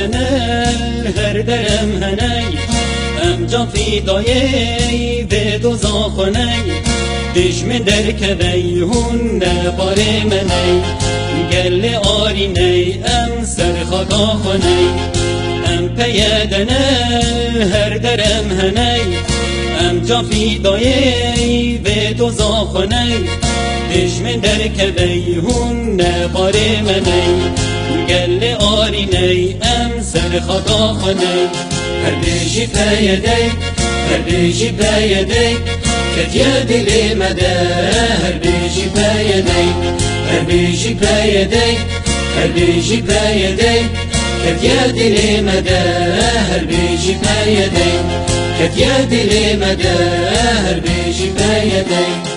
پیادنه هر درم هنی ام جا فیدایی به دوزاخنی دشمن در کبی هون نباره منی گل آرینی ام سرخاکا خونی ام پیادنه هر درم هنی ام جا فیدایی به دوزاخنی دشمن در کبی هون نباره منی گل آرینی ام سرخاکا خونی هر بیشی پیادی هر بیشی پیادی کتیا دلی مده هر بیشی پیادی هر بیشی پیادی هر بیشی پیادی کتیا دلی مده هر بیشی پیادی کتیا دلی مده هر بیشی پیادی